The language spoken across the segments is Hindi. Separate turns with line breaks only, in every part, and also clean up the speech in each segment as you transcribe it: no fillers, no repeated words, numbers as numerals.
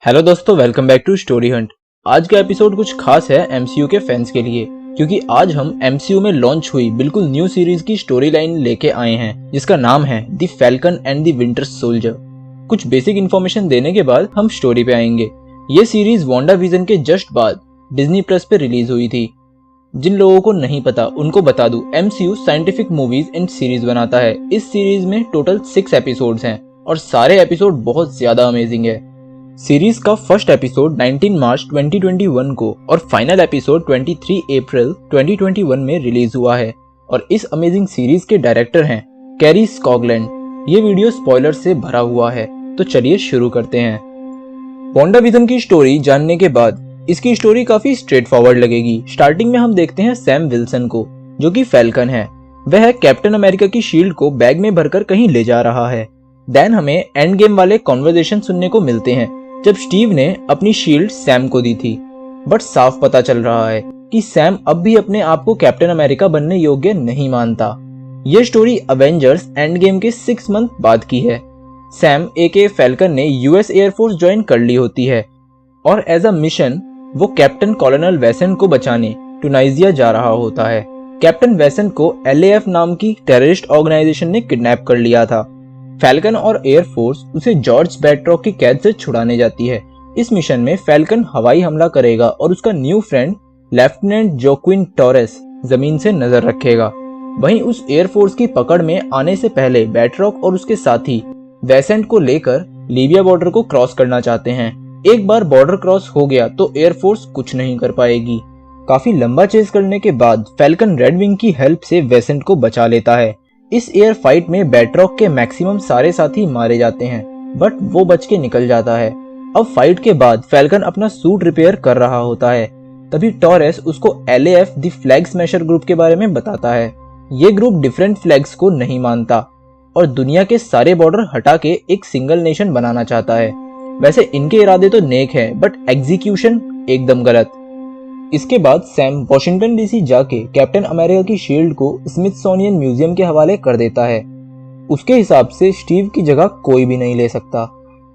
हेलो दोस्तों, welcome back to Story Hunt. आज का एपिसोड कुछ खास है एमसीयू के फैंस के लिए, क्योंकि आज हम एमसीयू में लॉन्च हुई बिल्कुल न्यू सीरीज की स्टोरी लाइन लेके आए हैं, जिसका नाम है the falcon and the winter soldier. कुछ बेसिक इन्फॉर्मेशन देने के बाद हम स्टोरी पे आएंगे। ये सीरीज वांडा विजन के जस्ट बाद डिज्नी प्लस पे रिलीज हुई थी। जिन लोगों को नहीं पता उनको बता दूं, MCU scientific movies and series बनाता है। इस सीरीज में टोटल 6 एपिसोड्स हैं और सारे एपिसोड बहुत ज्यादा अमेजिंग है। सीरीज का फर्स्ट एपिसोड 19 मार्च 2021 को और फाइनल एपिसोड 23 अप्रैल 2021 में रिलीज हुआ है। और इस अमेजिंग सीरीज के डायरेक्टर हैं कैरी स्कॉगलैंड। ये वीडियो स्पॉइलर से भरा हुआ है, तो चलिए शुरू करते हैं। वांडा विजन की स्टोरी जानने के बाद इसकी स्टोरी काफी स्ट्रेट फॉरवर्ड लगेगी। स्टार्टिंग में हम देखते हैं सैम विल्सन को, जो कि फैल्कन है। वह कैप्टन अमेरिका की शील्ड को बैग में भरकर कहीं ले जा रहा है। देन हमें एंड गेम वाले कॉन्वर्सेशन सुनने को मिलते हैं, जब स्टीव ने अपनी शील्ड सैम को दी थी। बट साफ पता चल रहा है कि सैम अब भी अपने आप को कैप्टन अमेरिका बनने योग्य नहीं मानता। यह स्टोरी अवेंजर्स एंड गेम के 6 मंथ बाद की है। सैम एके फैल्कन ने यूएस एयरफोर्स ज्वाइन कर ली होती है और एज अ मिशन वो कैप्टन कॉलोनल वेसेंट को बचाने टुनाइजिया जा रहा होता है। कैप्टन वेसेंट को एलएएफ नाम की टेररिस्ट ऑर्गेनाइजेशन ने किडनैप कर लिया था। फैल्कन और एयरफोर्स उसे जॉर्ज बैट्रॉक की कैद से छुड़ाने जाती है। इस मिशन में फैल्कन हवाई हमला करेगा और उसका new friend lieutenant Joaquin Torres जमीन से नजर रखेगा। वहीं उस एयरफोर्स की पकड़ में आने से पहले बैट्रॉक और उसके साथी वेसेंट को लेकर लीबिया बॉर्डर को क्रॉस करना चाहते हैं। एक बार बॉर्डर क्रॉस हो गया तो एयरफोर्स कुछ नहीं कर पाएगी। काफी लंबा चेस करने के बाद फैल्कन रेड विंग की हेल्प से वेसेंट को बचा लेता है। इस एयर फाइट में बैट्रॉक के मैक्सिमम सारे साथी मारे जाते हैं, बट वो बच के निकल जाता है। अब फाइट के बाद फैल्कन अपना सूट रिपेयर कर रहा होता है। तभी टॉरेस उसको LAF the flag smasher group के बारे में बताता है। ये ग्रुप डिफरेंट फ्लैग्स को नहीं मानता और दुनिया के सारे बॉर्डर हटा के एक सिंगल नेशन बनाना चाहता है। वैसे इनके इरादे तो नेक है, बट एग्जीक्यूशन एकदम गलत। इसके बाद सैम वॉशिंगटन डीसी जाके कैप्टन अमेरिका की शील्ड को स्मिथसोनियन म्यूजियम के हवाले कर देता है। उसके हिसाब से स्टीव की जगह कोई भी नहीं ले सकता।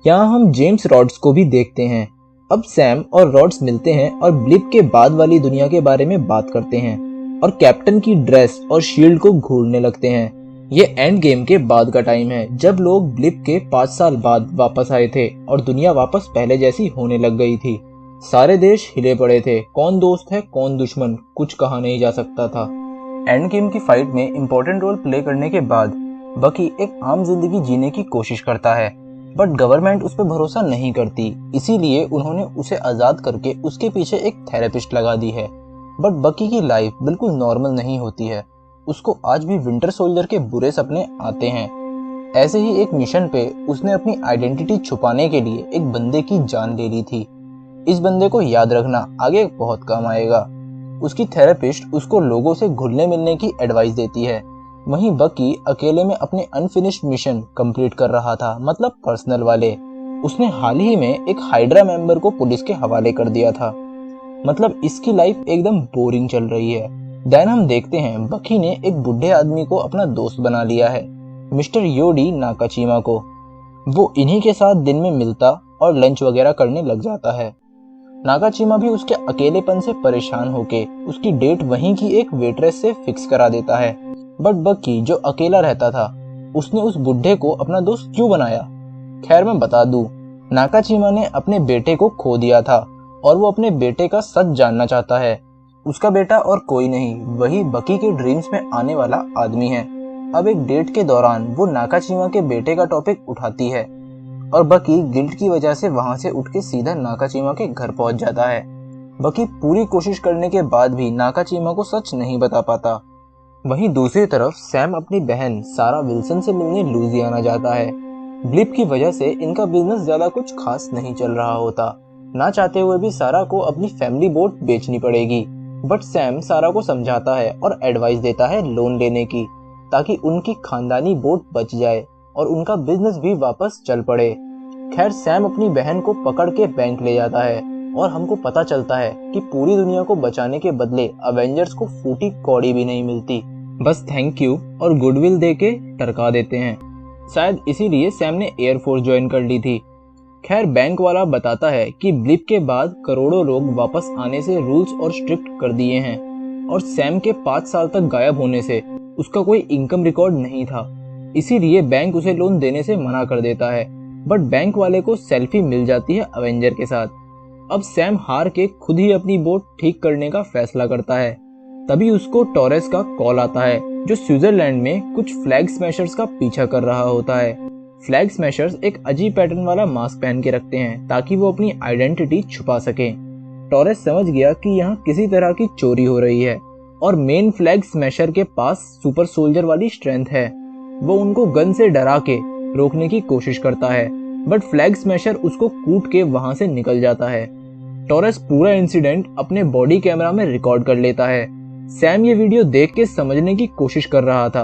यहाँ हम जेम्स रॉड्स को भी देखते हैं। अब सैम और रॉड्स मिलते हैं और ब्लिप के बाद वाली दुनिया के बारे में बात करते हैं और कैप्टन की ड्रेस और शील्ड को घूरने लगते हैं। ये एंड गेम के बाद का टाइम है, जब लोग ब्लिप के 5 साल बाद वापस आए थे और दुनिया वापस पहले जैसी होने लग गई थी। सारे देश हिले पड़े थे। कौन दोस्त है कौन दुश्मन कुछ कहा नहीं जा सकता था। एंड गेम की फाइट में इंपॉर्टेंट रोल प्ले करने के बाद बकी एक आम जिंदगी जीने की कोशिश करता है, बट गवर्नमेंट उस पर भरोसा नहीं करती। इसीलिए उन्होंने उसे आजाद करके उसके पीछे एक थेरेपिस्ट लगा दी है। बट बकी की लाइफ बिल्कुल नॉर्मल नहीं होती है। उसको आज भी विंटर सोल्जर के बुरे सपने आते हैं। ऐसे ही एक मिशन पे उसने अपनी आइडेंटिटी छुपाने के लिए एक बंदे की जान ले ली थी। इस बंदे को याद रखना, आगे बहुत काम आएगा। उसकी थेरेपिस्ट उसको लोगों से घुलने मिलने की एडवाइस देती है। वहीं बकी अकेले में अपने अनफिनिश्ड मिशन कंप्लीट कर रहा था, मतलब पर्सनल वाले। उसने हाल ही में एक हाइड्रा मेंबर को पुलिस के हवाले कर दिया था। मतलब इसकी लाइफ एकदम बोरिंग चल रही है। देन हम देखते हैं बकी ने एक बुढ़े आदमी को अपना दोस्त बना लिया है, मिस्टर योडी नाकाचिमा को। वो इन्हीं के साथ दिन में मिलता और लंच वगैरह करने लग जाता है। नाकाचिमा भी उसके अकेलेपन से परेशान होके उसकी डेट वहीं की एक वेट्रेस से फिक्स करा देता है। बट बकी जो अकेला रहता था, उसने उस बुढ़े को अपना दोस्त क्यों बनाया? खैर मैं बता दूं, नाकाचिमा ने अपने बेटे को खो दिया था और वो अपने बेटे का सच जानना चाहता है। उसका बेटा और कोई नहीं, वही बकी के ड्रीम्स में आने वाला आदमी है। अब एक डेट के दौरान वो नाकाचिमा के बेटे का टॉपिक उठाती है और बकी गिल्ट की वजह से वहां से उठ के सीधा नाकाचिमा के घर पहुंच जाता है। बकी पूरी कोशिश करने के बाद भी नाकाचिमा को सच नहीं बता पाता। वहीं दूसरी तरफ सैम अपनी बहन सारा विल्सन से मिलने लुइसियाना जाता है। ब्लिप की वजह से इनका बिजनेस ज्यादा कुछ खास नहीं चल रहा होता। ना चाहते हुए भी सारा को अपनी फैमिली बोट बेचनी पड़ेगी। बट सैम सारा को समझाता है और एडवाइस देता है लोन लेने की, ताकि उनकी खानदानी बोट बच जाए और उनका बिजनेस भी वापस चल पड़े। खैर सैम अपनी बहन को पकड़ के बैंक ले जाता है और हमको पता चलता है कि पूरी दुनिया को बचाने के बदले अवेंजर्स को फूटी कौड़ी भी नहीं मिलती, बस थैंक यू और गुडविल दे के टरका देते हैं। शायद इसीलिए सैम ने एयरफोर्स ज्वाइन कर ली थी। खैर बैंक वाला बताता है कि ब्लिप के बाद करोड़ों लोग वापस आने से रूल्स और स्ट्रिक्ट कर दिए हैं और सैम के 5 साल तक गायब होने से उसका कोई इनकम रिकॉर्ड नहीं था, इसीलिए बैंक उसे लोन देने से मना कर देता है। बट बैंक वाले को सेल्फी मिल जाती है अवेंजर के साथ। अब सैम हार के खुद ही अपनी बोट ठीक करने का फैसला करता है। तभी उसको टॉरेस का कॉल आता है जो स्विट्जरलैंड में कुछ फ्लैग स्मैशर्स का पीछा कर रहा होता है। फ्लैग स्मैशर्स एक अजीब पैटर्न वाला मास्क पहन के रखते हैं ताकि वो अपनी आइडेंटिटी छुपा सके। टॉरेस समझ गया कि यहाँ किसी तरह की चोरी हो रही है और मेन फ्लैग स्मैशर के पास सुपर सोल्जर वाली स्ट्रेंथ है। वो उनको गन से डरा के रोकने की कोशिश करता है बट फ्लैग स्मैशर उसको कूट के वहां से निकल जाता है। टॉरेस पूरा इंसिडेंट अपने बॉडी कैमरा में रिकॉर्ड कर लेता है। सैम ये वीडियो देख के समझने की कोशिश कर रहा था,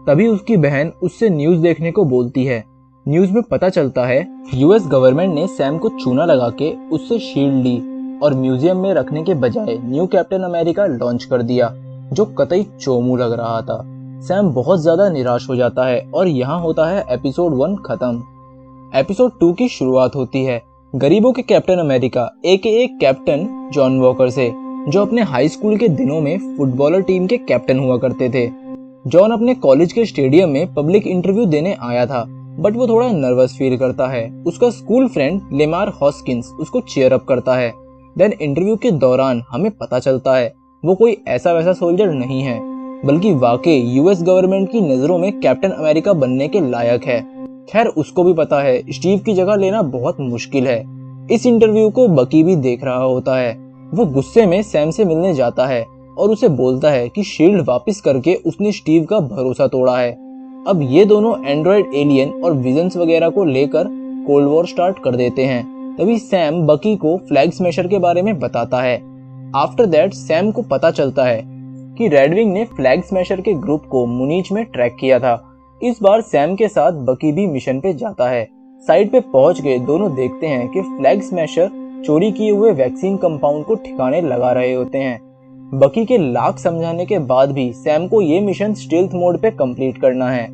तभी उसकी बहन उससे न्यूज देखने को बोलती है। न्यूज में पता चलता है यूएस गवर्नमेंट ने सैम को चूना लगा के उससे शील्ड ली और म्यूजियम में रखने के बजाय न्यू कैप्टन अमेरिका लॉन्च कर दिया, जो कतई चोमू लग रहा था। सैम बहुत ज्यादा निराश हो जाता है और यहाँ होता है एपिसोड 1 खत्म। एपिसोड 2 की शुरुआत होती है गरीबों के Captain America AKA captain John walker से, जो अपने हाई स्कूल के दिनों में फुटबॉलर टीम के कैप्टन हुआ करते थे। जॉन अपने कॉलेज के स्टेडियम में पब्लिक इंटरव्यू देने आया था बट वो थोड़ा नर्वस फील करता है। उसका स्कूल फ्रेंड लेमार हॉस्किंस उसको चीयर अप करता है। देन इंटरव्यू के दौरान हमें पता चलता है वो कोई ऐसा वैसा सोल्जर नहीं है, बल्कि वाकई यूएस गवर्नमेंट की नजरों में कैप्टन अमेरिका बनने के लायक है। खैर उसको भी पता है स्टीव की जगह लेना बहुत मुश्किल है। इस इंटरव्यू को बकी भी देख रहा होता है। वो गुस्से में सैम से मिलने जाता है और उसे बोलता है कि शील्ड वापस करके उसने स्टीव का भरोसा तोड़ा है। अब ये दोनों एंड्रॉइड एलियन और विजन्स वगैरह को लेकर कोल्ड वॉर स्टार्ट कर देते हैं। तभी सैम बकी को फ्लैग स्मैशर के बारे में बताता है। आफ्टर दैट सैम को पता चलता है कि रेडविंग ने फ्लैग स्मैशर के ग्रुप को मुनीच में ट्रैक किया था। इस बार सैम के साथ बकी भी मिशन पे जाता है। साइट पे पहुंच के दोनों देखते हैं कि फ्लैग स्मैशर चोरी किए हुए वैक्सीन कंपाउंड को ठिकाने लगा रहे होते हैं। बकी के लाख समझाने के बाद भी सैम को ये मिशन स्टील्थ मोड पे कंप्लीट करना है।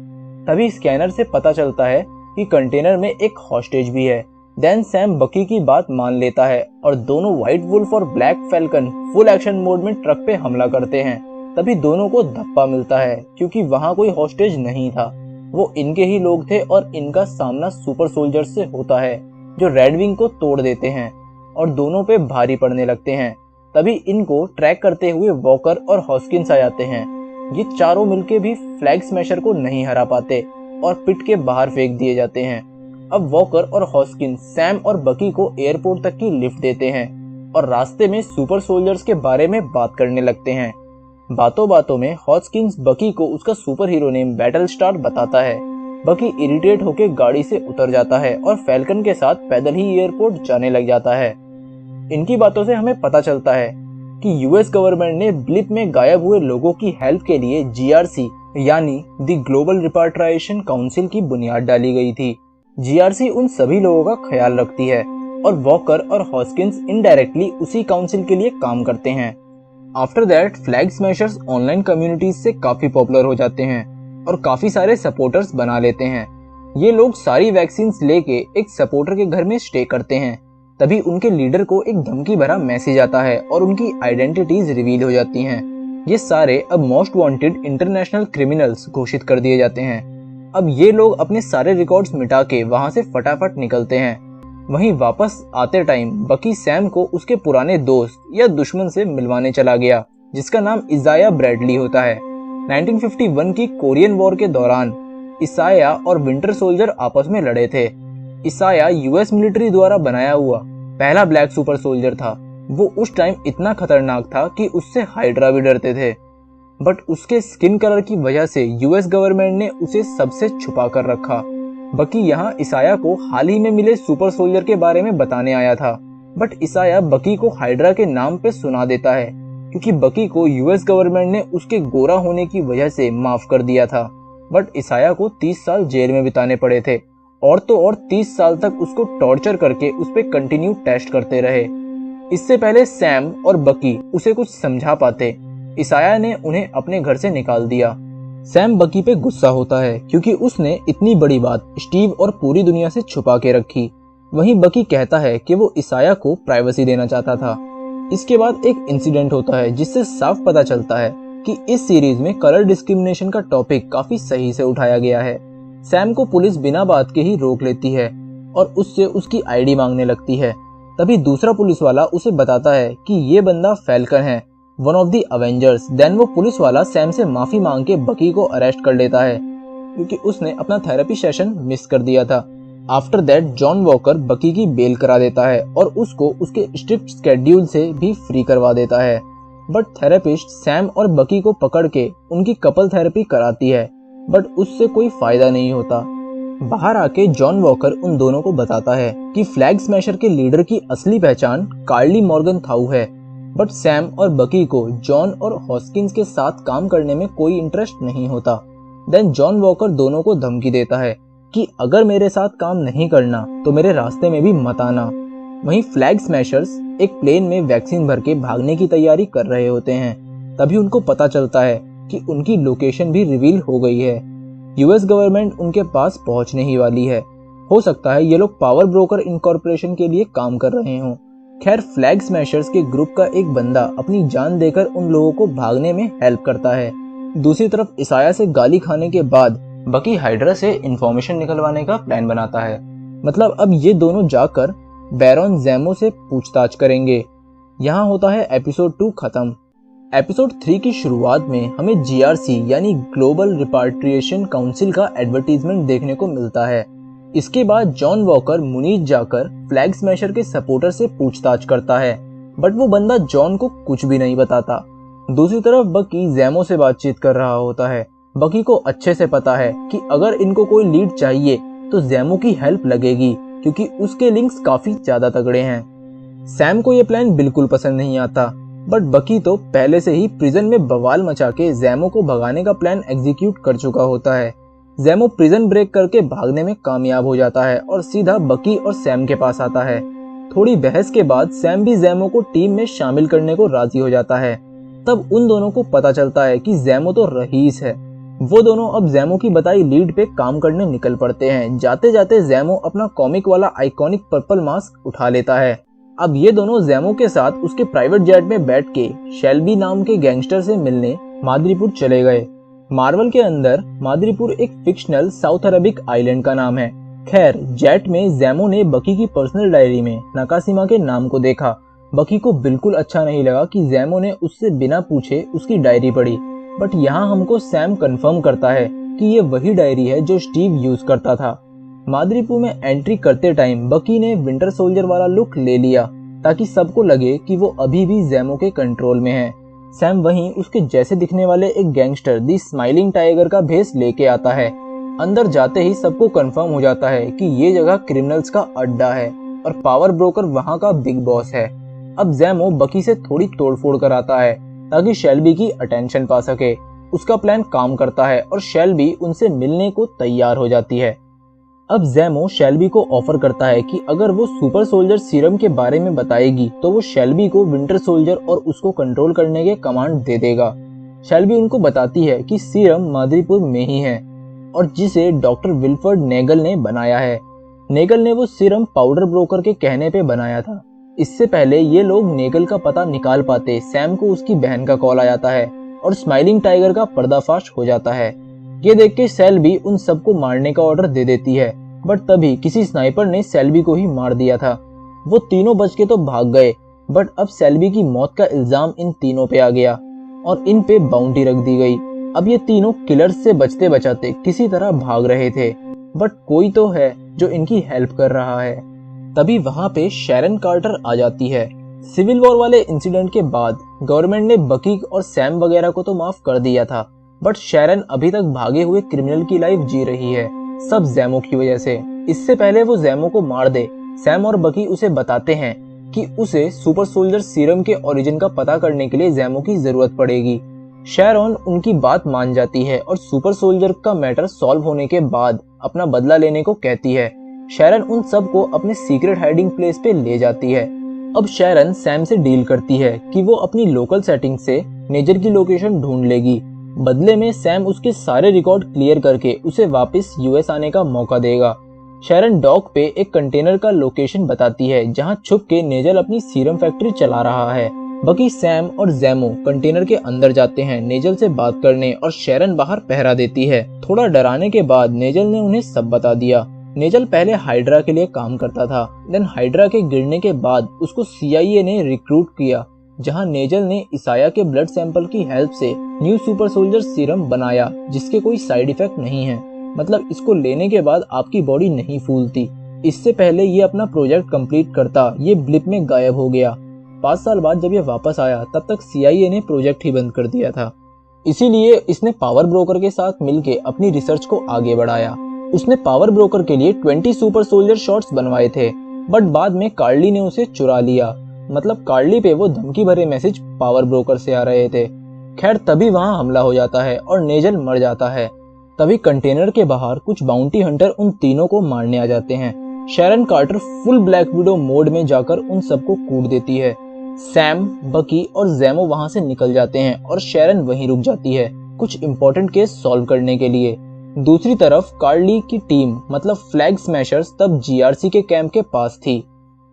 तभी स्कैनर से पता चलता है कि कंटेनर में एक हॉस्टेज भी है। देन सैम बकी की बात मान लेता है और दोनों व्हाइट वुल्फ और black falcon full action mode में ट्रक पे हमला करते हैं। तभी दोनों को धप्पा मिलता है क्योंकि वहां कोई हॉस्टेज नहीं था, वो इनके ही लोग थे और इनका सामना सुपर सोल्जर से होता है जो रेडविंग को तोड़ देते हैं और दोनों पे भारी पड़ने लगते हैं। तभी इनको ट्रैक करते हुए वॉकर और हॉस्किंस आ जाते हैं। ये चारों मिलके भी फ्लैग स्मैशर को नहीं हरा पाते और पिट के बाहर फेंक दिए जाते हैं। अब वॉकर और हॉस्किंस सैम और बकी को एयरपोर्ट तक की लिफ्ट देते हैं और रास्ते में सुपर सोल्जर्स के बारे में बात करने लगते हैं। बातों बातों में हॉस्किंस बकी को उसका super hero name battle star बताता है। बकी इरिटेट होकर गाड़ी से उतर जाता है और फैल्कन के साथ पैदल ही एयरपोर्ट जाने लग जाता है। इनकी बातों से हमें पता चलता है कि यूएस गवर्नमेंट ने ब्लिप में गायब हुए लोगों की हेल्प के लिए GRC यानी द ग्लोबल रिपाट्रिएशन काउंसिल की बुनियाद डाली गई थी। GRC उन सभी लोगों का ख्याल रखती है और वॉकर और हॉस्किंस इनडायरेक्टली उसी काउंसिल के लिए काम करते हैं। After that flag smashers online communities से काफी पॉपुलर हो जाते हैं और काफी सारे सपोर्टर्स बना लेते हैं। ये लोग सारी वैक्सीन्स लेके एक सपोर्टर के घर में स्टे करते हैं। तभी उनके लीडर को एक धमकी भरा मैसेज आता है और उनकी आइडेंटिटीज रिवील हो जाती हैं। ये सारे अब मोस्ट वांटेड इंटरनेशनल क्रिमिनल्स घोषित कर दिए जाते हैं। अब ये लोग अपने सारे रिकॉर्ड्स मिटा के वहां से फटाफट निकलते हैं। वहीं वापस आते टाइम बकी सैम को उसके पुराने दोस्त या दुश्मन से मिलवाने चला गया जिसका नाम इजाया ब्रैडली होता है। 1951 की कोरियन वॉर के दौरान इसाया और विंटर सोल्जर आपस में लड़े थे। इसाया यूएस मिलिट्री द्वारा बनाया हुआ पहला ब्लैक सुपर सोल्जर था। वो उस टाइम इतना खतरनाक था कि उससे हाइड्रा भी डरते थे, बट उसके स्किन कलर की वजह से यूएस गवर्नमेंट ने उसे सबसे छुपा कर रखा। बकी यहाँ इसाया को हाल ही में मिले सुपर सोल्जर के बारे में बताने आया था, बट इसाया बकी को हाइड्रा के नाम पे सुना देता है क्योंकि बकी को यूएस गवर्नमेंट ने उसके गोरा होने की वजह से माफ कर दिया था। बट इसाया को 30 साल जेल में बिताने पड़े थे और तो और 30 साल तक उसको टॉर्चर करके उस पर कंटिन्यू टेस्ट करते रहे। इससे पहले सैम और बकी उसे कुछ समझा पाते, इसाया ने उन्हें अपने घर से निकाल दिया। सैम बकी पे गुस्सा होता है क्योंकि उसने इतनी बड़ी बात स्टीव और पूरी दुनिया से छुपा के रखी। वहीं बकी कहता है कि वो इसाया को प्राइवेसी देना चाहता था। इसके बाद एक इंसिडेंट होता है जिससे साफ पता चलता है कि इस सीरीज में कलर डिस्क्रिमिनेशन का टॉपिक काफी सही से उठाया गया है। सैम को पुलिस बिना बात के ही रोक लेती है और उससे उसकी आईडी मांगने लगती है। तभी दूसरा पुलिस वाला उसे बताता है कि ये बंदा फैल्कन है, one of the Avengers. Then वो पुलिस वाला सैम से माफी मांग के बकी को अरेस्ट कर लेता है क्योंकि उसने अपना थेरेपी सेशन मिस कर दिया था। आफ्टर दैट जॉन वॉकर बकी की बेल करा देता है और उसको उसके स्ट्रिक्ट स्केड्यूल से भी फ्री करवा देता है। बट थेरेपिस्ट सैम और बकी को पकड़ के उनकी कपल थेरेपी कराती है, बट उससे कोई फायदा नहीं होता। बाहर आके जॉन वॉकर उन दोनों को बताता है कि फ्लैग स्मैशर के लीडर की असली पहचान कार्ली मॉर्गन थाउ है। बट सैम और बकी को जॉन और हॉस्किंस के साथ काम करने में कोई इंटरेस्ट नहीं होता। देन जॉन वॉकर दोनों को धमकी देता है कि अगर मेरे साथ काम नहीं करना तो मेरे रास्ते में भी मत आना। वहीं फ्लैग स्मैशर्स एक प्लेन में वैक्सीन भर के भागने की तैयारी कर रहे होते हैं। तभी उनको पता चलता है कि उनकी लोकेशन भी रिवील हो गई है। यूएस गवर्नमेंट उनके पास पहुंचने ही वाली है। हो सकता है ये लोग पावर ब्रोकर इनकॉर्पोरेशन के लिए काम कर रहे हों। खैर फ्लैग स्मैशर्स के ग्रुप का एक बंदा अपनी जान देकर उन लोगों को भागने में हेल्प करता है। दूसरी तरफ इसाया से गाली खाने के बाद बकी हाइड्रा से इंफॉर्मेशन निकलवाने का प्लान बनाता है। मतलब अब ये दोनों जाकर बैरन ज़ेमो से पूछताछ करेंगे। यहाँ होता है एपिसोड 2 खत्म। एपिसोड 3 की शुरुआत में हमें जीआरसी यानी ग्लोबल रिपाट्रिएशन काउंसिल का एडवर्टीजमेंट देखने को मिलता है। इसके बाद जॉन वॉकर मुनीज जाकर फ्लैग स्मैशर के सपोर्टर से पूछताछ करता है, बट वो बंदा जॉन को कुछ भी नहीं बताता। दूसरी तरफ बकी ज़ेमो से बातचीत कर रहा होता है। बकी को अच्छे से पता है कि अगर इनको कोई लीड चाहिए तो ज़ेमो की हेल्प लगेगी क्योंकि उसके लिंक्स काफी ज्यादा तगड़े हैं। सैम को ये प्लान बिल्कुल पसंद नहीं आता, बट बकी तो पहले से ही प्रिजन में बवाल मचा के ज़ेमो को भगाने का प्लान एग्जीक्यूट कर चुका होता है। ज़ेमो प्रिजन ब्रेक करके भागने में कामयाब हो जाता है और सीधा बकी और सैम के पास आता है। थोड़ी बहस के बाद सैम भी ज़ेमो को टीम में शामिल करने को राजी हो जाता है। तब उन दोनों को पता चलता है कि ज़ेमो तो रईस है। वो दोनों अब ज़ेमो की बताई लीड पे काम करने निकल पड़ते हैं। जाते जाते ज़ेमो अपना कॉमिक वाला आइकॉनिक पर्पल मास्क उठा लेता है। अब ये दोनों ज़ेमो के साथ उसके प्राइवेट जेट में बैठ के शेल्बी नाम के गैंगस्टर से मिलने माद्रीपुर चले गए। मार्वल के अंदर माद्रीपुर एक फिक्शनल साउथ अरबिक आइलैंड का नाम है। खैर जेट में ज़ेमो ने बकी की पर्सनल डायरी में नाकाशिमा के नाम को देखा। बकी को बिल्कुल अच्छा नहीं लगा कि ज़ेमो ने उससे बिना पूछे उसकी डायरी पढ़ी, बट यहाँ हमको सैम कंफर्म करता है कि ये वही डायरी है जो स्टीव यूज करता था। माद्रीपुर में एंट्री करते टाइम बकी ने विंटर सोल्जर वाला लुक ले लिया ताकि सबको लगे कि वो अभी भी ज़ेमो के कंट्रोल में है। सैम वहीं उसके जैसे दिखने वाले एक गैंगस्टर दी स्माइलिंग टाइगर का भेस लेके आता है। अंदर जाते ही सबको कंफर्म हो जाता है कि ये जगह क्रिमिनल्स का अड्डा है और पावर ब्रोकर वहाँ का बिग बॉस है। अब ज़ेमो बकी से थोड़ी तोड़फोड़ कराता है ताकि शेल्बी की अटेंशन पा सके। उसका प्लान काम करता है और शेल्बी उनसे मिलने को तैयार हो जाती है। अब ज़ेमो शेल्बी को ऑफर करता है कि अगर वो सुपर सोल्जर सीरम के बारे में बताएगी तो वो शेल्बी को विंटर सोल्जर और उसको कंट्रोल करने के कमांड दे देगा। शेल्बी उनको बताती है कि सीरम माद्रीपुर में ही है और जिसे डॉक्टर विल्फर्ड नेगल ने बनाया है। नेगल ने वो सीरम पाउडर ब्रोकर के कहने पे बनाया था। इससे पहले ये लोग नेगल का पता निकाल पाते, सैम को उसकी बहन का कॉल आ जाता है और स्माइलिंग टाइगर का पर्दाफाश हो जाता है। ये देख के शेल्बी उन सबको मारने का ऑर्डर दे देती है, बट तभी किसी स्नाइपर ने शेल्बी को ही मार दिया था। वो तीनों बच के तो भाग गए, बट अब शेल्बी की मौत का इल्जाम इन तीनों पे आ गया और इन पे बाउंटी रख दी गई। अब ये तीनों किलर्स से बचते बचाते किसी तरह भाग रहे थे, बट कोई तो है जो इनकी हेल्प कर रहा है। तभी वहां पे शैरन कार्टर आ जाती है। सिविल वॉर वाले इंसिडेंट के बाद गवर्नमेंट ने बकी और सैम वगैरह को तो माफ कर दिया था, बट शैरन अभी तक भागे हुए क्रिमिनल की लाइफ जी रही है, सब ज़ेमो की वजह से। इससे पहले वो ज़ेमो को मार दे, सैम और बकी उसे बताते हैं कि उसे सुपर सोल्जर सीरम के ओरिजिन का पता करने के लिए ज़ेमो की जरूरत पड़ेगी। शैरन उनकी बात मान जाती है और सुपर सोल्जर का मैटर सॉल्व होने के बाद अपना बदला लेने को कहती है। शैरन उन सब को अपने सीक्रेट हाइडिंग प्लेस पे ले जाती है। अब शैरन सैम से डील करती है कि वो अपनी लोकल सेटिंग से नेजर की लोकेशन ढूंढ लेगी। बदले में सैम उसके सारे रिकॉर्ड क्लियर करके उसे वापस यूएस आने का मौका देगा। शेरन डॉक पे एक कंटेनर का लोकेशन बताती है जहां छुप के नेजल अपनी सीरम फैक्ट्री चला रहा है। बकी, सैम और जैमो कंटेनर के अंदर जाते हैं नेजल से बात करने और शेरन बाहर पहरा देती है। थोड़ा डराने के बाद नेजल ने उन्हें सब बता दिया। नेजल पहले हाइड्रा के लिए काम करता था, देन हाइड्रा के गिरने के बाद उसको CIA ने रिक्रूट किया, जहां नेजल ने इसाया के ब्लड सैंपल की हेल्प से न्यू सुपर सोल्जर सीरम बनाया जिसके कोई साइड इफेक्ट नहीं है। मतलब इसको लेने के बाद आपकी बॉडी नहीं फूलती। इससे पहले ये अपना प्रोजेक्ट कंप्लीट करता, ये ब्लिप में गायब हो गया। 5 साल बाद जब ये वापस आया तब तक CIA ने प्रोजेक्ट ही बंद कर दिया था। इसीलिए इसने पावर ब्रोकर के साथ मिलके अपनी रिसर्च को आगे बढ़ाया। उसने पावर ब्रोकर के लिए 20 सुपर सोल्जर शॉट्स बनवाए थे, बट बाद में कार्ली ने उसे चुरा लिया। मतलब कार्ली पे वो धमकी भरे मैसेज पावर ब्रोकर से आ रहे थे। खैर, तभी वहां हमला हो जाता है और नेजल मर जाता है। तभी कंटेनर के बाहर कुछ बाउंटी हंटर उन तीनों को मारने आ जाते हैं। Sharon Carter full Black Widow mode में जाकर उन सबको कूट देती है। सैम, बकी और जैमो वहां से निकल जाते हैं और शेरन वहीं रुक जाती है कुछ इंपॉर्टेंट केस सॉल्व करने के लिए। दूसरी तरफ कार्ली की टीम मतलब फ्लैग स्मैशर्स तब GRC के कैंप के पास थी।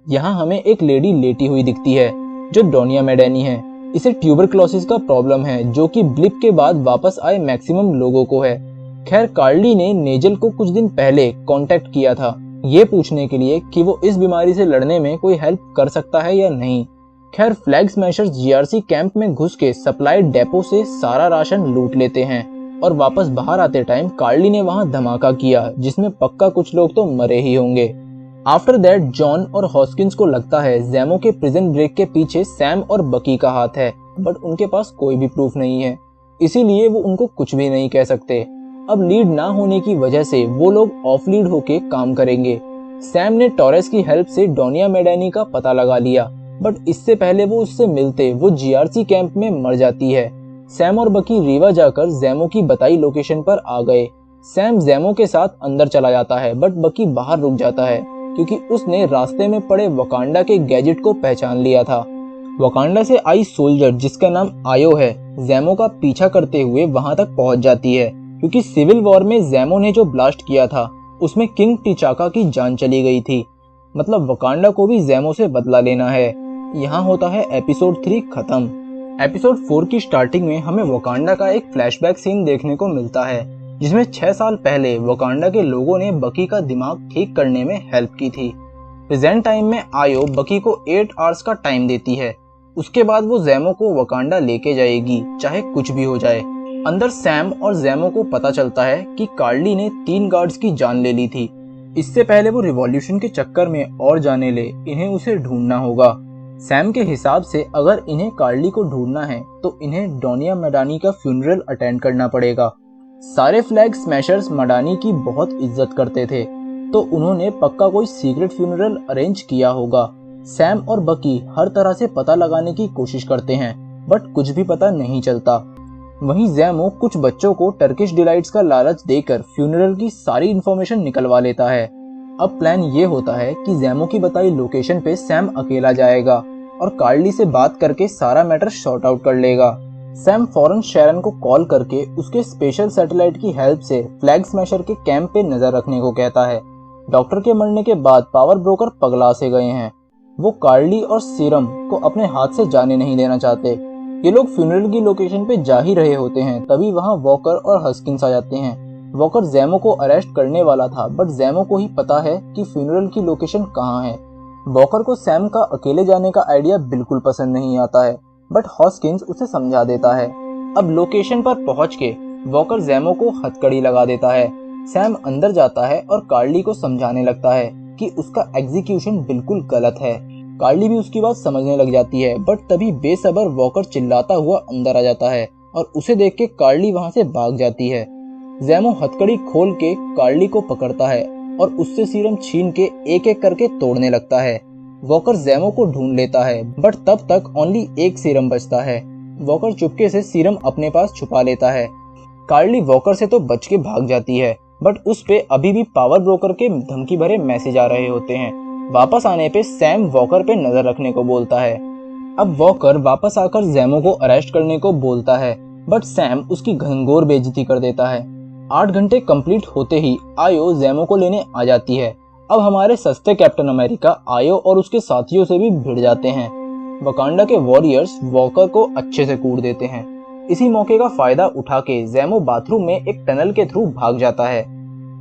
यहाँ हमें एक लेडी लेटी हुई दिखती है जो डोनिया मेडानी है। इसे ट्यूबरक्लोसिस का प्रॉब्लम है जो कि ब्लिप के बाद वापस आए मैक्सिमम लोगों को है। खैर, कार्ली ने नेजल को कुछ दिन पहले कांटेक्ट किया था ये पूछने के लिए कि वो इस बीमारी से लड़ने में कोई हेल्प कर सकता है या नहीं। खैर, फ्लैग स्मैशर्स GRC कैंप में घुस के सप्लाई डेपो से सारा राशन लूट लेते हैं और वापस बाहर आते टाइम कार्ली ने वहां धमाका किया जिसमें पक्का कुछ लोग तो मरे ही होंगे। आफ्टर दैट जॉन और हॉस्किंस को लगता है जैमो के प्रिजन ब्रेक के पीछे सैम और बकी का हाथ है, बट उनके पास कोई भी प्रूफ नहीं है, इसीलिए वो उनको कुछ भी नहीं कह सकते। अब लीड ना होने की वजह से वो लोग ऑफ लीड होके काम करेंगे। सैम ने टॉरेस की हेल्प से डोनिया मेडानी का पता लगा लिया, बट इससे पहले वो उससे मिलते वो GRC कैंप में मर जाती है। सैम और बकी रीवा जाकर जैमो की बताई लोकेशन पर आ गए। सैम जैमो के साथ अंदर चला जाता है, बट बकी बाहर रुक जाता है क्योंकि उसने रास्ते में पड़े वकांडा के गैजेट को पहचान लिया था। वकांडा से आई सोल्जर जिसका नाम आयो है, जैमो का पीछा करते हुए वहां तक पहुंच जाती है क्योंकि सिविल वॉर में जैमो ने जो ब्लास्ट किया था उसमें किंग टिचाका की जान चली गई थी। मतलब वकांडा को भी जैमो से बदला लेना है। यहाँ होता है एपिसोड 3 खत्म। एपिसोड 4 की स्टार्टिंग में हमें वकांडा का एक फ्लैशबैक सीन देखने को मिलता है जिसमें 6 साल पहले वकांडा के लोगों ने बकी का दिमाग ठीक करने में हेल्प की थी। प्रेजेंट टाइम में आयो बकी को 8 आवर्स का टाइम देती है। उसके बाद वो जैमो को वकांडा लेके जाएगी चाहे कुछ भी हो जाए। अंदर सैम और जैमो को पता चलता है कि कार्ली ने 3 गार्ड्स की जान ले ली थी। इससे पहले वो रिवॉल्यूशन के चक्कर में और जाने ले, इन्हें उसे ढूंढना होगा। सैम के हिसाब से अगर इन्हें कार्ली को ढूंढना है तो इन्हें डोनिया मेडानी का फ्यूनरल अटेंड करना पड़ेगा। सारे फ्लैग स्मैशर्स मडानी की बहुत इज्जत करते थे तो उन्होंने पक्का कोई सीक्रेट फ्यूनरल अरेंज किया होगा। सैम और बकी हर तरह से पता लगाने की कोशिश करते हैं बट कुछ भी पता नहीं चलता। वहीं जैमो कुछ बच्चों को टर्किश डिलाइट्स का लालच देकर फ्यूनरल की सारी इंफॉर्मेशन निकलवा लेता है। अब प्लान ये होता है कि जैमो की बताई लोकेशन पे सैम अकेला जाएगा और कार्ली से बात करके सारा मैटर सॉर्ट आउट कर लेगा। सैम फौरन शेरन को कॉल करके उसके स्पेशल सैटेलाइट की हेल्प से फ्लैग स्मैशर के कैंप पे नजर रखने को कहता है। डॉक्टर के मरने के बाद पावर ब्रोकर पगला से गए हैं। वो कार्ली और सीरम को अपने हाथ से जाने नहीं देना चाहते। ये लोग फ्यूनरल की लोकेशन पे जा ही रहे होते हैं तभी वहाँ वॉकर और हस्किंस आ जाते हैं। वॉकर जैमो को अरेस्ट करने वाला था बट जैमो को ही पता है कि फ्यूनरल की लोकेशन कहाँ है। वॉकर को सैम का अकेले जाने का आइडिया बिल्कुल पसंद नहीं आता है बट हॉस्किंस उसे समझा देता है। अब लोकेशन पर पहुंच के वॉकर जैमो को हथकड़ी लगा देता है। सैम अंदर जाता है और कार्ली को समझाने लगता है कि उसका एग्जीक्यूशन बिल्कुल गलत है। कार्ली भी उसकी बात समझने लग जाती है बट तभी बेसब्र वॉकर चिल्लाता हुआ अंदर आ जाता है और उसे देख के कार्ली वहां से भाग जाती है। जैमो हथकड़ी खोल के कार्ली को पकड़ता है और उससे सीरम छीन के एक एक करके तोड़ने लगता है। वॉकर जैमो को ढूंढ लेता है बट तब तक ओनली एक सीरम बचता है। वॉकर चुपके से सीरम अपने पास छुपा लेता है। कार्ली वॉकर से तो बच के भाग जाती है बट उस पे अभी भी पावर ब्रोकर के धमकी भरे मैसेज आ रहे होते हैं। वापस आने पे सैम वॉकर पे नजर रखने को बोलता है। अब वॉकर वापस आकर जैमो को अरेस्ट करने को बोलता है बट सैम उसकी घनघोर बेइज्जती कर देता है। 8 घंटे कंप्लीट होते ही आयो जैमो को लेने आ जाती है अब हमारे सस्ते कैप्टन अमेरिका आयो और उसके साथियों से भी भिड़ जाते हैं। वकांडा के वॉरियर्स वॉकर को अच्छे से कूट देते हैं। इसी मौके का फायदा उठा के ज़ैमो बाथरूम में एक टनल के थ्रू भाग जाता है।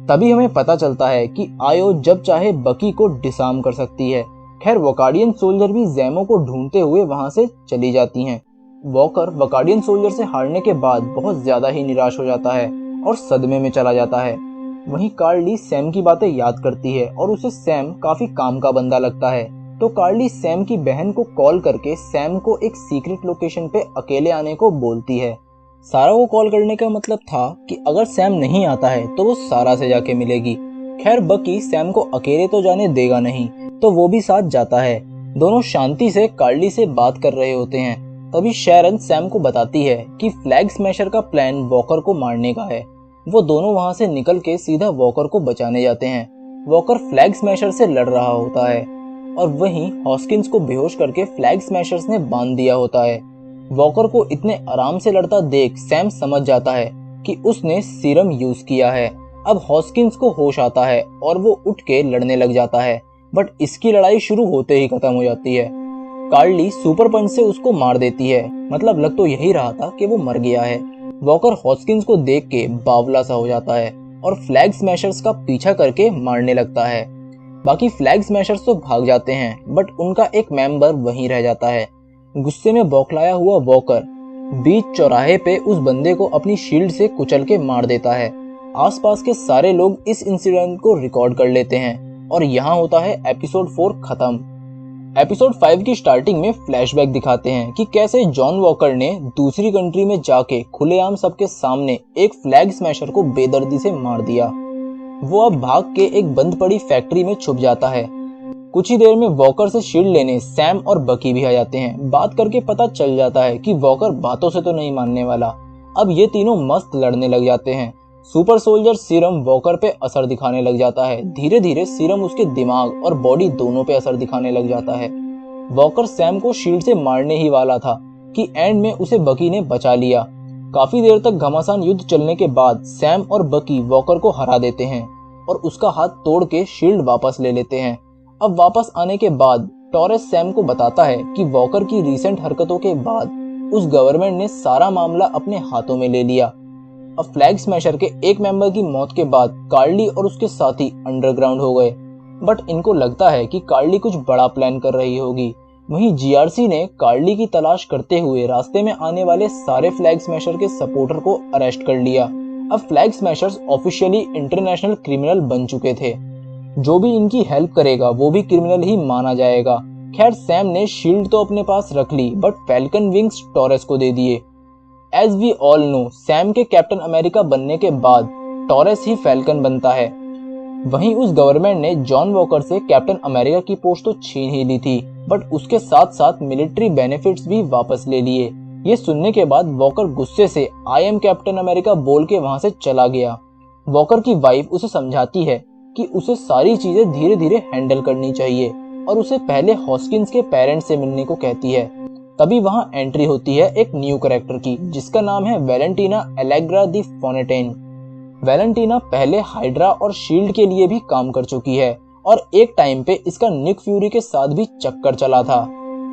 तभी हमें पता चलता है कि आयो जब चाहे बकी को डिसआर्म कर सकती है। खैर वकाडियन सोल्जर भी ज़ैमो को ढूंढते हुए वहां से चली जाती हैं। वॉकर वकाडियन सोल्जर से हारने के बाद बहुत ज्यादा ही निराश हो जाता है और सदमे में चला जाता है। वहीं कार्ली सैम की बातें याद करती है और उसे सैम काफी काम का बंदा लगता है। तो कार्ली सैम की बहन को कॉल करके सैम को एक सीक्रेट लोकेशन पे अकेले आने को बोलती है। सारा को कॉल करने का मतलब था कि अगर सैम नहीं आता है तो वो सारा से जाके मिलेगी। खैर बकी सैम को अकेले तो जाने देगा नहीं, तो वो भी साथ जाता है। दोनों शांति से कार्ली से बात कर रहे होते हैं। तभी शैरन सैम को बताती है कि फ्लैग स्मैशर का प्लान वॉकर को मारने का है। वो दोनों वहां से निकल के सीधा वॉकर को बचाने जाते हैं। वॉकर फ्लैग स्मैशर से लड़ रहा होता है और वहीं हॉस्किंस को बेहोश करके फ्लैग स्मैशर्स ने बांध दिया होता है। वॉकर को इतने आराम से लड़ता देख सैम समझ जाता है कि उसने सीरम यूज किया है। अब हॉस्किंस को होश आता है और वो उठ के लड़ने लग जाता है, बट इसकी लड़ाई शुरू होते ही खत्म हो जाती है। कार्ली सुपर पंच से उसको मार देती है। मतलब लग तो यही रहा था कि वो मर गया है। वॉकर हॉस्किंस को देख के बावला सा हो जाता है और फ्लैग स्मैशर्स का पीछा करके मारने लगता है। बाकी फ्लैग स्मैशर्स तो भाग जाते हैं, बट उनका एक मेंबर वहीं रह जाता है। गुस्से में बौखलाया हुआ वॉकर बीच चौराहे पे उस बंदे को अपनी शील्ड से कुचल के मार देता है। आसपास के सारे लोग इस इंसिडेंट को रिकॉर्ड कर लेते हैं और यहाँ होता है एपिसोड 4 खत्म। एपिसोड 5 की स्टार्टिंग में फ्लैशबैक दिखाते हैं कि कैसे जॉन वॉकर ने दूसरी कंट्री में जाके खुलेआम सबके सामने एक फ्लैग स्मैशर को बेदर्दी से मार दिया। वो अब भाग के एक बंद पड़ी फैक्ट्री में छुप जाता है। कुछ ही देर में वॉकर से शील्ड लेने सैम और बकी भी आ जाते हैं। बात करके पता चल जाता है कि वॉकर बातों से तो नहीं मानने वाला। अब ये तीनों मस्त लड़ने लग जाते हैं। सुपर सोल्जर सीरम वॉकर पे असर दिखाने लग जाता है। धीरे धीरे सीरम उसके दिमाग और बॉडी दोनों पे असर दिखाने लग जाता है। वॉकर सैम को शील्ड से मारने ही वाला था कि एंड में उसे बकी ने बचा लिया। काफी देर तक घमासान युद्ध चलने के बाद सैम और बकी वॉकर को हरा देते हैं और उसका हाथ तोड़ के शील्ड वापस ले लेते हैं। अब वापस आने के बाद टॉरेस सैम को बताता है कि वॉकर की रीसेंट हरकतों के बाद उस गवर्नमेंट ने सारा मामला अपने हाथों में ले लिया। अब फ्लैग स्मैशर के एक मेंबर की मौत के बाद कार्ली और उसके साथी अंडरग्राउंड हो गए, बट इनको लगता है कि कार्ली कुछ बड़ा प्लान कर रही होगी। वहीं जीआरसी ने कार्ली की तलाश करते हुए रास्ते में आने वाले सारे फ्लैग स्मैशर के सपोर्टर को अरेस्ट कर लिया। अब flag smashers officially international criminal बन चुके थे। जो भी इनकी हेल्प करेगा वो भी क्रिमिनल ही माना जाएगा। खैर सैम ने शील्ड तो अपने पास रख ली, बट फैल्कन विंग्स टॉरेस को दे दिए। As we all know Sam के कैप्टन अमेरिका बनने के बाद टॉरेस ही फैल्कन बनता है। वहीं उस गवर्नमेंट ने जॉन वॉकर से कैप्टन अमेरिका की पोस्ट तो छीन ही ली थी, बट उसके साथ साथ मिलिट्री बेनिफिट्स भी वापस ले लिए। ये सुनने के बाद वॉकर गुस्से से आई एम कैप्टन अमेरिका बोल के वहां से चला गया। वॉकर की वाइफ उसे समझाती है कि उसे सारी चीजें धीरे धीरे हैंडल करनी चाहिए और उसे पहले हॉस्किंस के पेरेंट्स से मिलने को कहती है। तभी वहां एंट्री होती है एक न्यू कैरेक्टर की, जिसका नाम है वैलेंटीना एलेग्रा दी फोनेटेन। वैलेंटीना पहले हाइड्रा और शील्ड के लिए भी काम कर चुकी है और एक टाइम पे इसका निक फ्यूरी के साथ भी चक्कर चला था।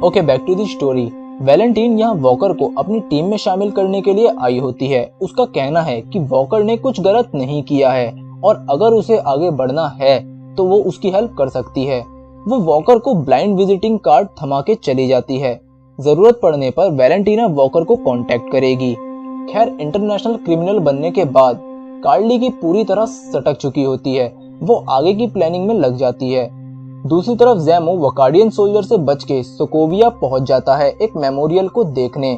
Okay back to the story. Valentine यहाँ वॉकर को अपनी टीम में शामिल करने के लिए आई होती है। उसका कहना है कि वॉकर ने कुछ गलत नहीं किया है और अगर उसे आगे बढ़ना है तो वो उसकी हेल्प कर सकती है। वो वॉकर को ब्लाइंड विजिटिंग कार्ड थमा के चली जाती है। जरूरत पड़ने पर वैलेंटीना वॉकर को कांटेक्ट करेगी। खैर इंटरनेशनल क्रिमिनल बनने के बाद कार्ली की पूरी तरह सटक चुकी होती है। वो आगे की प्लानिंग में लग जाती है। दूसरी तरफ ज़ैमो वकाडियन सोल्जर से बच के सोकोविया पहुंच जाता है एक मेमोरियल को देखने।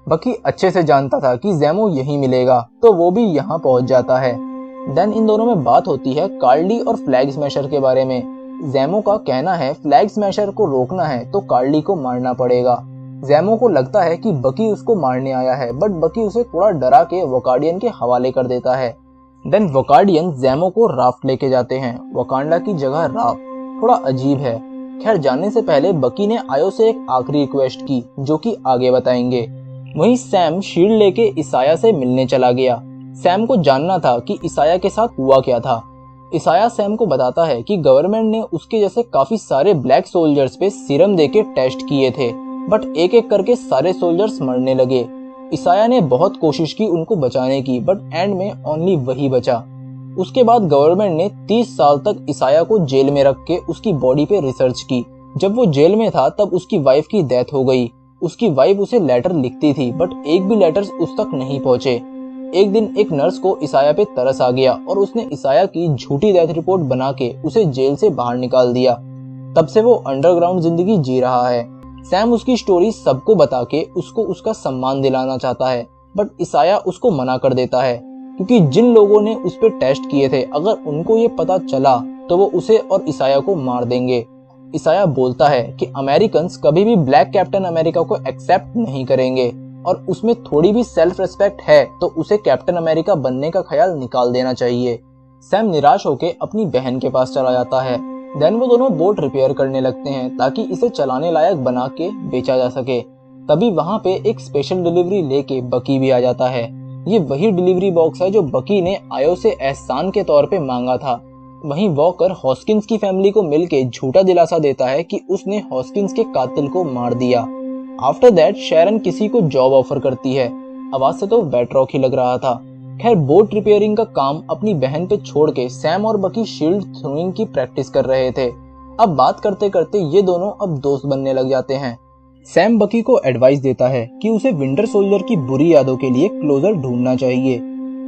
बकी अच्छे से जानता था कि ज़ैमो यहीं मिलेगा, तो वो भी यहाँ पहुंच जाता है। देन इन दोनों में बात होती है कार्ली और फ्लैग स्मैशर के बारे में। ज़ैमो का कहना है फ्लैग स्मैशर को रोकना है तो कार्ली को मारना पड़ेगा। ज़ैमो को लगता है कि बकी उसको मारने आया है, बट बकी उसे थोड़ा डरा के वकाडियन के हवाले कर देता है। देन वकाडियन ज़ैमो को राफ्ट लेके जाते हैं। वकांडा की जगह राफ्ट थोड़ा अजीब है। खैर जाने से पहले बकी ने आयो से एक आखिरी रिक्वेस्ट की, जो कि आगे बताएंगे। वहीं सैम शील्ड लेके इसाया से मिलने चला गया। सैम को जानना था कि इसाया के साथ हुआ क्या था। इसाया सैम को बताता है कि गवर्नमेंट ने उसके जैसे काफी सारे ब्लैक सोल्जर्स पे सीरम देके टेस्ट किए थे, बट एक एक करके सारे सोल्जर्स मरने लगे। इसाया ने बहुत कोशिश की उनको बचाने की, बट एंड में ओनली वही बचा। उसके बाद गवर्नमेंट ने 30 साल तक इसाया को जेल में रख के उसकी बॉडी पे रिसर्च की। जब वो जेल में था तब उसकी वाइफ की डेथ हो गई। उसकी वाइफ उसे लेटर लिखती थी, बट एक भी लेटर्स उस तक नहीं पहुंचे। एक दिन एक नर्स को इसाया पे तरस आ गया और उसने इसाया की झूठी डेथ रिपोर्ट बना के उसे जेल से बाहर निकाल दिया। तब से वो अंडरग्राउंड जिंदगी जी रहा है। सैम उसकी स्टोरी सबको बता के उसको उसका सम्मान दिलाना चाहता है, बट इसाया उसको मना कर देता है क्योंकि जिन लोगों ने उस पर टेस्ट किए थे, अगर उनको ये पता चला तो वो उसे और इसाया को मार देंगे। इसाया बोलता है कि अमेरिकन्स कभी भी ब्लैक कैप्टन अमेरिका को एक्सेप्ट नहीं करेंगे और उसमें थोड़ी भी सेल्फ रिस्पेक्ट है तो उसे कैप्टन अमेरिका बनने का ख्याल निकाल देना चाहिए। सैम निराश होकर अपनी बहन के पास चला जाता है। देन वो दोनों बोट रिपेयर करने लगते हैं ताकि इसे चलाने लायक बना के बेचा जा सके। तभी वहाँ पे एक स्पेशल डिलीवरी लेके बकी भी आ जाता है। ये वही डिलीवरी बॉक्स है जो बकी ने आयो से एहसान के तौर पे मांगा था। वहीं वॉकर हॉस्किंस की फैमिली को मिलके झूठा दिलासा देता है कि उसने हॉस्किंस के कातिल को मार दिया। आफ्टर दैट शैरन किसी को जॉब ऑफर करती है। आवाज से तो वेटरॉक ही लग रहा था। खैर बोट रिपेयरिंग का काम अपनी बहन पे छोड़ के सैम और बकी शील्ड थ्रोइंग की प्रैक्टिस कर रहे थे। अब बात करते करते ये दोनों अब दोस्त बनने लग जाते हैं। सैम बकी को एडवाइस देता है कि उसे विंटर सोल्जर की बुरी यादों के लिए क्लोजर ढूंढना चाहिए,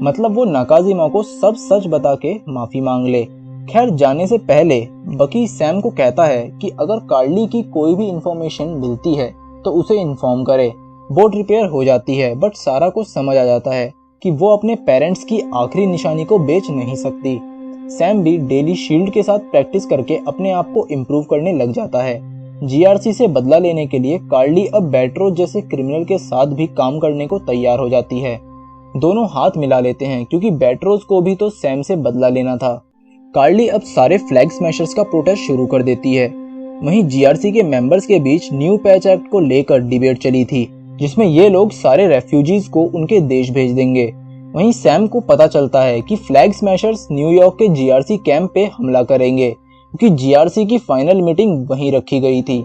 मतलब वो नाकाजिमा को सब सच बता के माफी मांग ले। खैर जाने से पहले बकी सैम को कहता है कि अगर कार्ली की कोई भी इंफॉर्मेशन मिलती है तो उसे इन्फॉर्म करे। बोट रिपेयर हो जाती है, बट सारा को समझ आ जाता है कि वो अपने पेरेंट्स की आखिरी निशानी को बेच नहीं सकती। सैम भी डेली शील्ड के साथ प्रैक्टिस करके अपने आप को इम्प्रूव करने लग जाता है। जीआरसी से बदला लेने के लिए कार्ली अब बैट्रोज जैसे क्रिमिनल के साथ भी काम करने को तैयार हो जाती है। दोनों हाथ मिला लेते हैं क्योंकि बैट्रोज को भी तो सैम से बदला लेना था। कार्ली अब सारे फ्लैग स्मैशर्स का प्रोटेस्ट शुरू कर देती है। वहीं जीआरसी के मेंबर्स के बीच न्यू पैच एक्ट को लेकर डिबेट चली थी, जिसमें ये लोग सारे रेफ्यूजीज को उनके देश भेज देंगे। वहीं सैम को पता चलता है कि फ्लैग स्मैशर्स न्यूयॉर्क के जीआरसी कैंप पे हमला करेंगे क्योंकि जीआरसी की फाइनल मीटिंग वहीं रखी गई थी।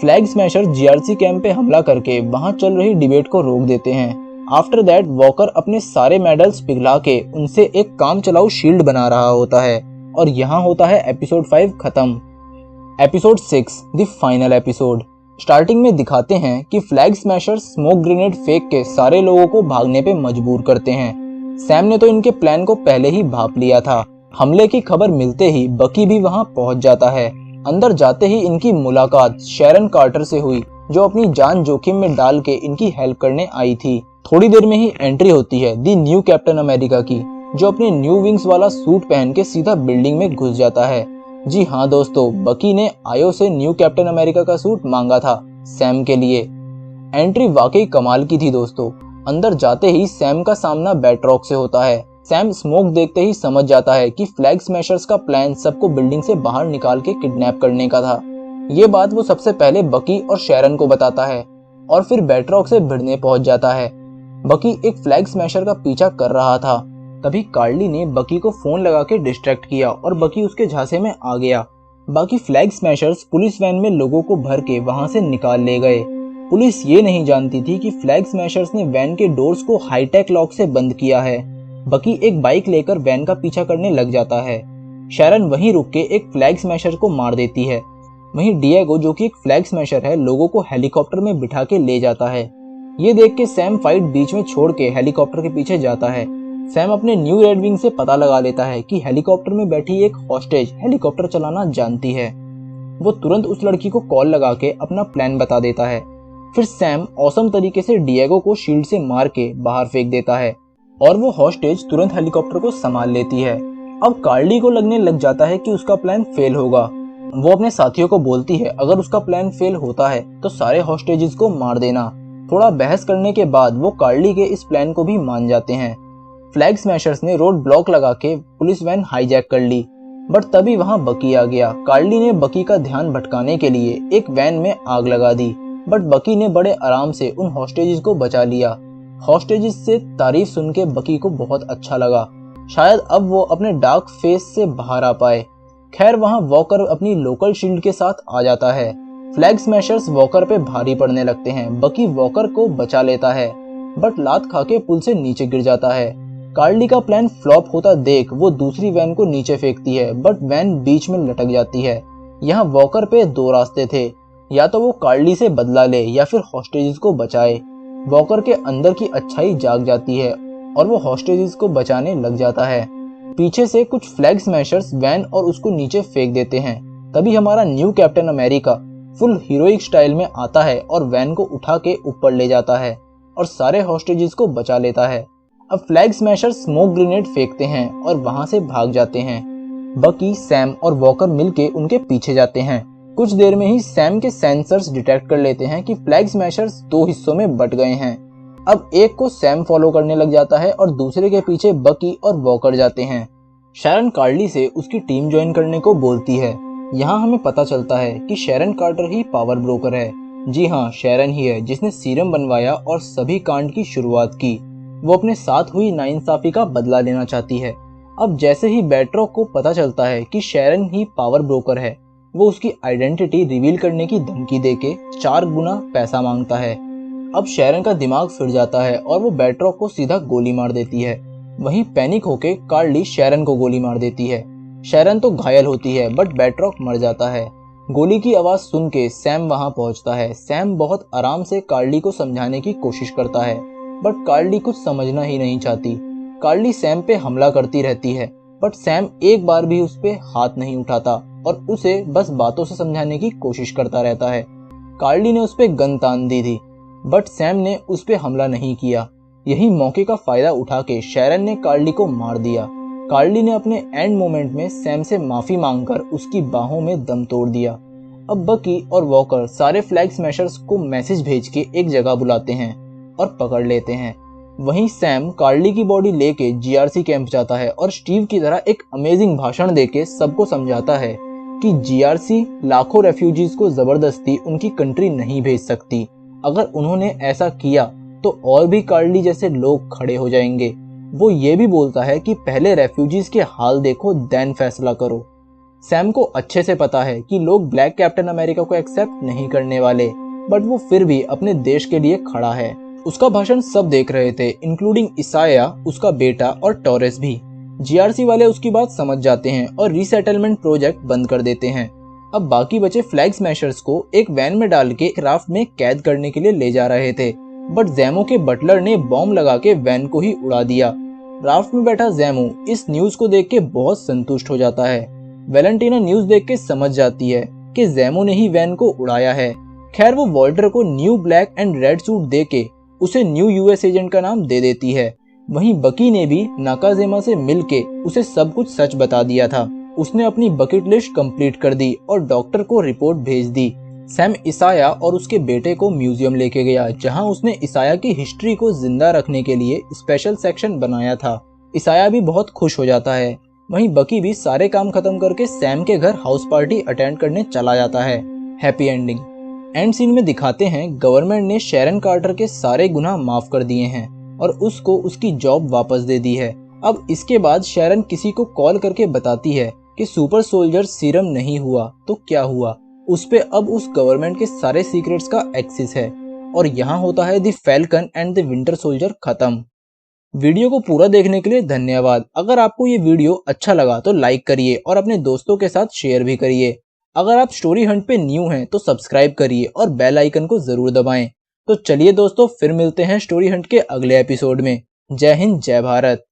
फ्लैग स्मैशर्स जीआरसी कैंप पे हमला करके वहां चल रही डिबेट को रोक देते हैं। आफ्टर दैट वॉकर अपने सारे मेडल्स पिघला के उनसे एक काम चलाऊ शील्ड बना रहा होता है और यहाँ होता है एपिसोड 5 खत्म। Episode 6 the final episode. Starting में दिखाते हैं कि फ्लैग स्मैशर्स स्मोक ग्रेनेड फेंक के सारे लोगों को भागने पे मजबूर करते हैं। सैम ने तो इनके प्लान को पहले ही भांप लिया था। हमले की खबर मिलते ही बकी भी वहां पहुंच जाता है। अंदर जाते ही इनकी मुलाकात शैरन कार्टर से हुई, जो अपनी जान जोखिम में डाल के इनकी हेल्प करने आई थी। थोड़ी देर में ही एंट्री होती है दी न्यू कैप्टन अमेरिका की, जो अपने न्यू विंग्स वाला सूट पहन के सीधा बिल्डिंग में घुस जाता है। जी हाँ दोस्तों, बकी ने आयो से न्यू कैप्टन अमेरिका का सूट मांगा था सैम के लिए। एंट्री वाकई कमाल की थी दोस्तों। अंदर जाते ही सैम का सामना बैट्रॉक से होता है। सैम स्मोक देखते ही समझ जाता है कि फ्लैग स्मैशर्स का प्लान सबको बिल्डिंग से बाहर निकाल के किडनैप करने का था। ये बात वो सबसे पहले बकी और शैरन को बताता है और फिर बैट्रॉक से भिड़ने पहुंच जाता है। बकी एक फ्लैग स्मैशर का पीछा कर रहा था। तभी कार्ली ने बकी को फोन लगा के डिस्ट्रैक्ट किया और बकी उसके झांसे में आ गया। बाकी फ्लैग स्मैशर्स पुलिस वैन में लोगों को भर के वहां से निकाल ले गए। पुलिस ये नहीं जानती थी कि फ्लैग स्मैशर्स ने वैन के डोर्स को हाईटेक लॉक से बंद किया है। बकी एक बाइक लेकर वैन का पीछा करने लग जाता है। शैरन वहीं रुक के एक फ्लैग स्मैशर को मार देती है। वहीं डिएगो, जो कि एक फ्लैग स्मैशर है, लोगों को हेलीकॉप्टर में बिठा के ले जाता है। ये देख के सैम फाइट बीच में छोड़ के हेलीकॉप्टर के पीछे जाता है। सैम अपने न्यू रेड विंग से पता लगा लेता है कि हेलीकॉप्टर में बैठी एक हॉस्टेज हेलीकॉप्टर चलाना जानती है। वो तुरंत उस लड़की को कॉल लगा के अपना प्लान बता देता है। फिर सैम औसम तरीके से डिएगो को शील्ड से मार के बाहर फेंक देता है और वो हॉस्टेज तुरंत हेलीकॉप्टर को संभाल लेती है। अब कार्ली को लगने लग जाता है कि उसका प्लान फेल होगा। वो अपने साथियों को बोलती है अगर उसका प्लान फेल होता है तो सारे हॉस्टेजेस को मार देना। थोड़ा बहस करने के बाद वो कार्ली के इस प्लान को भी मान जाते हैं। फ्लैग स्मैशर्स ने रोड ब्लॉक लगा के पुलिस वैन हाईजैक कर ली, बट तभी वहां बकी आ गया। कार्ली ने बकी का ध्यान भटकाने के लिए एक वैन में आग लगा दी, बट बकी ने बड़े आराम से उन हॉस्टेजेस को बचा लिया। हॉस्टेजेस से तारीफ सुन के बकी को बहुत अच्छा लगा। शायद अब वो अपने डार्क फेस से बाहर आ पाए। खैर वहाँ वॉकर अपनी लोकल शील्ड के साथ आ जाता है। फ्लैग स्मैशर्स वॉकर पे भारी पड़ने लगते हैं। बकी वॉकर को बचा लेता है बट लात खा के पुल से नीचे गिर जाता है। कार्ली का प्लान फ्लॉप होता देख वो दूसरी वैन को नीचे फेंकती है बट वैन बीच में लटक जाती है। यहाँ वॉकर पे दो रास्ते थे, या तो वो कार्ली से बदला ले या फिर हॉस्टेजेस को बचाए। वॉकर के अंदर की अच्छाई जाग जाती है और वो हॉस्टेजेस को बचाने लग जाता है। पीछे से कुछ फ्लैग स्मैशर्स वैन और उसको नीचे फेंक देते हैं। तभी हमारा new captain America full heroic style में आता है और वैन को उठा के ऊपर ले जाता है और सारे हॉस्टेजेस को बचा लेता है। अब फ्लैग स्मैशर्स स्मोक ग्रेनेड फेंकते हैं और वहां से भाग जाते हैं। बकी, सैम और वॉकर मिलके उनके पीछे जाते हैं। कुछ देर में ही सैम के सेंसर्स डिटेक्ट कर लेते हैं कि फ्लैग स्मैशर्स दो हिस्सों में बट गए हैं। अब एक को सैम फॉलो करने लग जाता है और दूसरे के पीछे बकी और वॉकर जाते हैं। शैरन कार्ली से उसकी टीम ज्वाइन करने को बोलती है। यहाँ हमें पता चलता है कि शैरन कार्टर ही पावर ब्रोकर है। जी हाँ, शैरन ही है जिसने सीरम बनवाया और सभी कांड की शुरुआत की। वो अपने साथ हुई नाइंसाफी का बदला लेना चाहती है। अब जैसे ही बैट्रॉक को पता चलता है कि शैरन ही पावर ब्रोकर है, वो उसकी आइडेंटिटी रिवील करने की धमकी देके 4 गुना पैसा मांगता है। अब शैरन का दिमाग फिर जाता है और वो बैट्रॉक को सीधा गोली मार देती है। वहीं पैनिक होके कार्ली शैरन को गोली मार देती है। शैरन तो घायल होती है बट बैट्रॉक मर जाता है। गोली की आवाज सुन के सैम वहां पहुंचता है। सैम बहुत आराम से कार्ली को समझाने की कोशिश करता है बट कार्ली कुछ समझना ही नहीं चाहती। कार्ली सैम पे हमला करती रहती है बट सैम एक बार भी उस पे हाथ नहीं उठाता और उसे बस बातों से समझाने की कोशिश करता रहता है। कार्ली ने उस पे गन तान दी थी बट सैम ने उस पे हमला नहीं किया। यही मौके का फायदा उठा के शैरन ने कार्ली को मार दिया। कार्ली ने अपने एंड मोमेंट में सैम से माफी मांगकर उसकी बाहों में दम तोड़ दिया। अब बकी और वॉकर सारे फ्लैग स्मैशर्स को मैसेज भेज के एक जगह बुलाते हैं और पकड़ लेते हैं। वहीं सैम कार्ली की बॉडी लेके जीआरसी कैंप जाता है और स्टीव की तरह एक अमेजिंग भाषण देके सबको समझाता है कि जीआरसी लाखों रेफ्यूजीज को जबरदस्ती उनकी कंट्री नहीं भेज सकती। अगर उन्होंने ऐसा किया तो और भी कार्ली जैसे लोग खड़े हो जाएंगे। वो ये भी बोलता है कि पहले रेफ्यूजीज के हाल देखो देन फैसला करो। सैम को अच्छे से पता है कि लोग ब्लैक कैप्टन अमेरिका को एक्सेप्ट नहीं करने वाले, बट वो फिर भी अपने देश के लिए खड़ा है। उसका भाषण सब देख रहे थे, इंक्लूडिंग इसाया, उसका बेटा और टॉरेस भी। जीआरसी वाले उसकी बात समझ जाते हैं और रीसेटलमेंट प्रोजेक्ट बंद कर देते हैं। अब बाकी बचे फ्लैग स्मैशर्स को एक वैन में डाल के राफ्ट में कैद करने के लिए ले जा रहे थे, बट जैमो के बटलर ने बॉम्ब लगा के वैन को ही उड़ा दिया। राफ्ट में बैठा जैमो इस न्यूज को देख के बहुत संतुष्ट हो जाता है। वैलेंटीना न्यूज देख के समझ जाती है कि जैमो ने ही वैन को उड़ाया है। खैर वो वॉल्टर को new black and red suit दे के उसे न्यू यूएस एजेंट का नाम दे देती है। वहीं बकी ने भी नाकाजेमा से मिलके उसे सब कुछ सच बता दिया था। उसने अपनी बकेट लिस्ट कंप्लीट कर दी और डॉक्टर को रिपोर्ट भेज दी। सैम इसाया और उसके बेटे को म्यूजियम लेके गया, जहां उसने इसाया की हिस्ट्री को जिंदा रखने के लिए स्पेशल सेक्शन बनाया था। इसाया भी बहुत खुश हो जाता है। वहीं बकी भी सारे काम खत्म करके सैम के घर हाउस पार्टी अटेंड करने चला जाता है। Happy ending. एंड सीन में दिखाते हैं गवर्नमेंट ने शैरन कार्टर के सारे गुनाह माफ कर दिए हैं और उसको उसकी जॉब वापस दे दी है। अब इसके बाद शैरन किसी को कॉल करके बताती है कि सुपर सोल्जर सीरम नहीं हुआ तो क्या हुआ। उस पे अब उस गवर्नमेंट के सारे सीक्रेट्स का एक्सेस है और यहाँ होता है the falcon and the winter soldier खत्म। वीडियो को पूरा देखने के लिए धन्यवाद। अगर आपको ये वीडियो अच्छा लगा तो लाइक करिए और अपने दोस्तों के साथ शेयर भी करिए। अगर आप स्टोरी हंट पे न्यू हैं तो सब्सक्राइब करिए और बेल आइकन को जरूर दबाएं। तो चलिए दोस्तों, फिर मिलते हैं स्टोरी हंट के अगले एपिसोड में। जय हिंद, जय भारत।